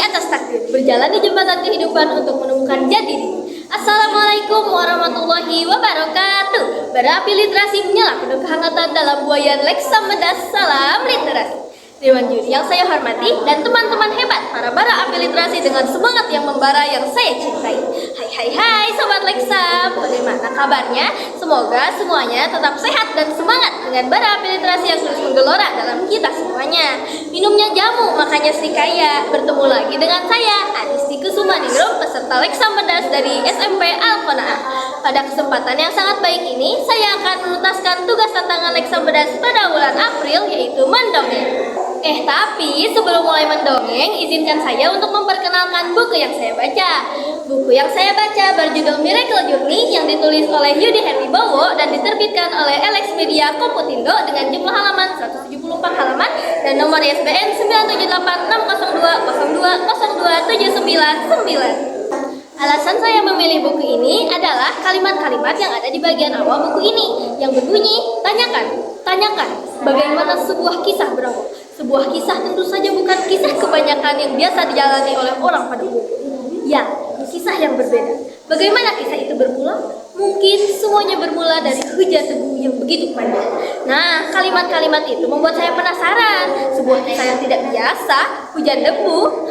atas takdir, berjalan di jembatan kehidupan untuk menemukan jati diri. Assalamualaikum warahmatullahi wabarakatuh. Berapi literasi menyala penuh kehangatan dalam buayan Leksa Medas. Salam literasi. Dewan juri yang saya hormati dan teman-teman hebat para api literasi dengan semangat yang membara yang saya cintai. Hai Sobat Leksa, bagaimana kabarnya? Semoga semuanya tetap sehat dan semangat dengan api literasi yang terus menggelora dalam kita semuanya. Minumnya jamu, makanya serikaya. Bertemu lagi dengan saya, Adisti Kusumaningrum, peserta Leksa Medas dari SMP Al-Qanaah. Pada kesempatan yang sangat baik ini, saya akan menuntaskan tugas tantangan Leksa Medas pada bulan April, yaitu mendongeng. Tapi sebelum mulai mendongeng, izinkan saya untuk memperkenalkan buku yang saya baca. Buku yang saya baca berjudul Miracle Journey yang ditulis oleh Yudi Herwibowo dan diterbitkan oleh Alex Media Komputindo dengan jumlah halaman 174 halaman dan nomor ISBN 9786020202999. Alasan saya memilih buku ini adalah kalimat-kalimat yang ada di bagian awal buku ini yang berbunyi, tanyakan, bagaimana sebuah kisah berawal. Sebuah kisah tentu saja bukan kisah kebanyakan yang biasa dijalani oleh orang pada umumnya. Ya, kisah yang berbeda. Bagaimana kisah itu bermula? Mungkin semuanya bermula dari hujan debu yang begitu panjang. Nah, kalimat-kalimat itu membuat saya penasaran. Sebuah kisah yang tidak biasa, hujan debu.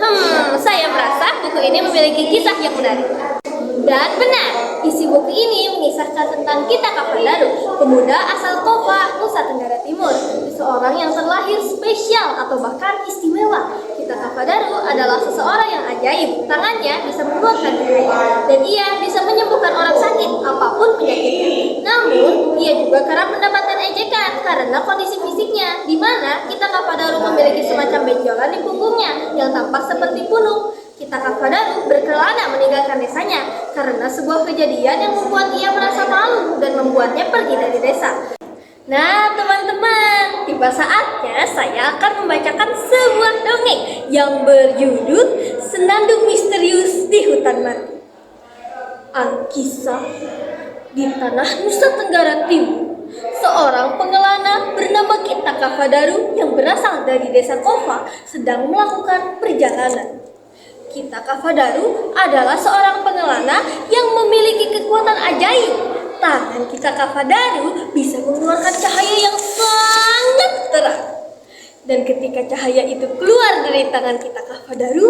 Saya merasa buku ini memiliki kisah yang menarik. Dan benar, isi buku ini mengisahkan tentang Kita Kavadaru, pemuda asal Kova, Nusa Tenggara Timur. Seseorang yang terlahir spesial atau bahkan istimewa. Kita Kavadaru adalah seseorang yang ajaib. Tangannya bisa mengeluarkan cahaya dan ia bisa menyembuhkan orang sakit apapun penyakitnya. Namun, ia juga kerap mendapatkan ejekan karena kondisi fisiknya, di mana Kita Kavadaru memiliki semacam benjolan di punggungnya yang tampak seperti punuk. Kita Kavadaru berkelana meninggalkan desanya karena sebuah kejadian yang membuat ia merasa malu dan membuatnya pergi dari desa. Nah teman-teman, tiba saatnya saya akan membacakan sebuah dongeng yang berjudul Senandung Misterius di Hutan Mati. Alkisah di tanah Nusa Tenggara Timur, seorang pengelana bernama Kita Kavadaru yang berasal dari desa Kova sedang melakukan perjalanan. Kita Kavadaru adalah seorang pengelana yang memiliki kekuatan ajaib. Tangan Kita Kavadaru bisa mengeluarkan cahaya yang sangat terang. Dan ketika cahaya itu keluar dari tangan Kita Kavadaru,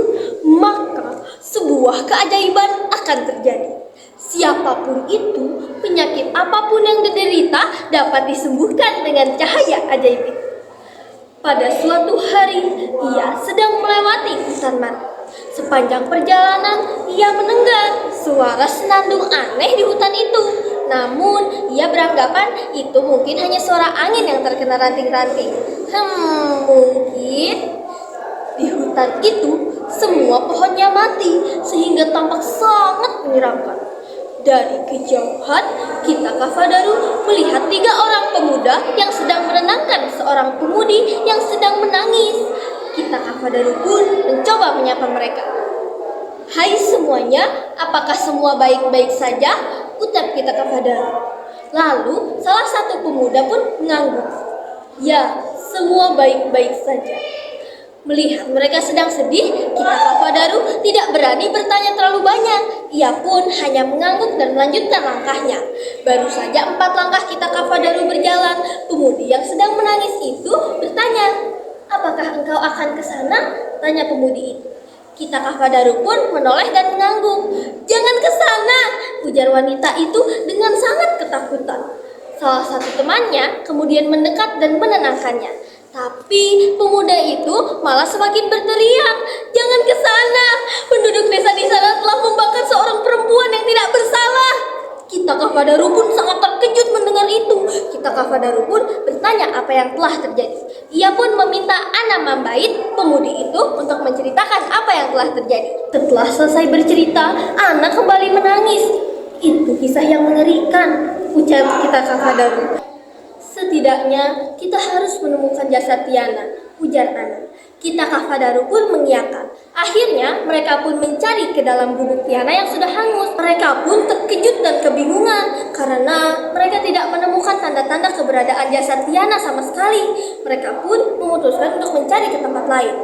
maka sebuah keajaiban akan terjadi. Siapapun itu, penyakit apapun yang diderita dapat disembuhkan dengan cahaya ajaib itu. Pada suatu hari, ia sedang melewati hutan mati. Sepanjang perjalanan, ia mendengar suara senandung aneh di hutan itu. Namun, ia beranggapan itu mungkin hanya suara angin yang terkena ranting-ranting. Mungkin di hutan itu semua pohonnya mati sehingga tampak sangat menyeramkan. Dari kejauhan, Kita Kavadaru melihat 3 orang pemuda yang sedang menenangkan seorang pemudi yang sedang menangis. Kita Kavadaru pun mencoba menyapa mereka. Hai semuanya, apakah semua baik-baik saja? Ucap Kita Kavadaru. Lalu salah satu pemuda pun mengangguk. Ya, semua baik-baik saja. Melihat mereka sedang sedih, Kita Kavadaru tidak berani bertanya terlalu banyak. Ia pun hanya mengangguk dan melanjutkan langkahnya. Baru saja 4 langkah Kita Kavadaru berjalan, pemudi yang sedang menangis itu bertanya, apakah engkau akan ke sana? Tanya pemudi itu. Kita Kavadaru pun menoleh dan mengangguk. Jangan ke sana, ujar wanita itu dengan sangat ketakutan. Salah satu temannya kemudian mendekat dan menenangkannya. Tapi pemuda itu malah semakin berteriak, jangan ke sana. Penduduk desa di sana telah membakar seorang perempuan yang tidak bersalah. Kita Kavadaru pun sangat terkejut mendengar itu. Kita Kavadaru pun bertanya apa yang telah terjadi. Ia pun meminta Ana Mambait, pemudi itu, untuk menceritakan apa yang telah terjadi. Setelah selesai bercerita, Ana kembali menangis. Itu kisah yang mengerikan, ujar Kita Kavadaru. Setidaknya kita harus menemukan jasad Tiana, ujar Ana. Kita Kavadaru pun mengiyakan. Akhirnya mereka pun mencari ke dalam gubuk Tiana yang sudah hangus. Mereka pun terkejut dan kebingungan karena mereka tidak menemukan tanda-tanda keberadaan jasad Tiana sama sekali. Mereka pun memutuskan untuk mencari ke tempat lain.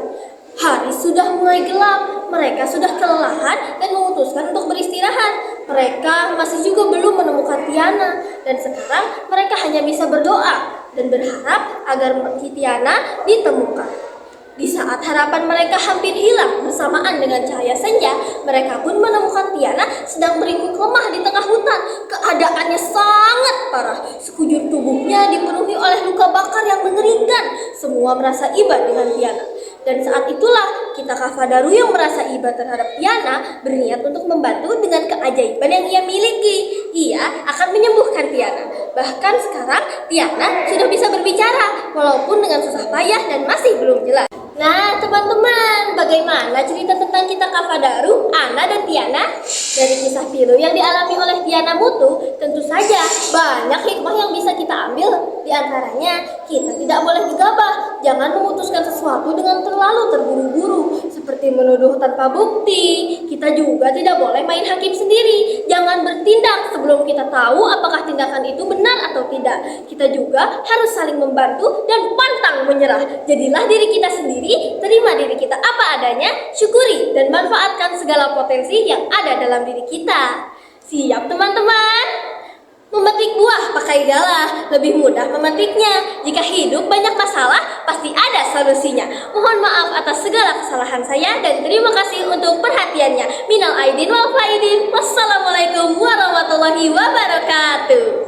Hari sudah mulai gelap, mereka sudah kelelahan dan memutuskan untuk beristirahat. Mereka masih juga belum menemukan Tiana, dan sekarang mereka hanya bisa berdoa dan berharap agar Tiana ditemukan. Di saat harapan mereka hampir hilang bersamaan dengan cahaya senja, mereka pun menemukan Tiana sedang meringkuk lemah di tengah hutan. Keadaannya sangat parah. Sekujur tubuhnya dipenuhi oleh luka bakar yang mengerikan. Semua merasa iba dengan Tiana. Dan saat itulah kita Kafadaru yang merasa iba terhadap Tiana berniat untuk membantu dengan keajaiban yang ia miliki. Ia akan menyembuhkan Tiana. Bahkan sekarang Tiana sudah bisa berbicara walaupun dengan susah payah dan masih belum jelas. Nah, teman-teman, bagaimana cerita tentang kita Kafadaru, Ana dan Tiana? Dari kisah pilu yang dialami oleh Tiana Mutu, tentu saja banyak hikmah yang bisa kita ambil. Di antaranya, kita tidak boleh gegabah, jangan memutuskan sesuatu dengan terlalu terburu-buru, seperti menuduh tanpa bukti. Kita juga tidak boleh main hakim sendiri, jangan bertindak sebelum kita tahu apakah tindakan itu benar atau tidak. Kita juga harus saling membantu dan pantang menyerah. Jadilah diri kita sendiri, terima diri kita apa adanya, syukuri dan manfaatkan segala potensi yang ada dalam diri kita. Siap teman-teman? Memetik buah pakai galah, lebih mudah memetiknya. Jika hidup banyak masalah, pasti ada solusinya. Mohon maaf atas segala kesalahan saya dan terima kasih untuk perhatiannya. Minal aidin wal faidin. Wassalamualaikum warahmatullahi wabarakatuh.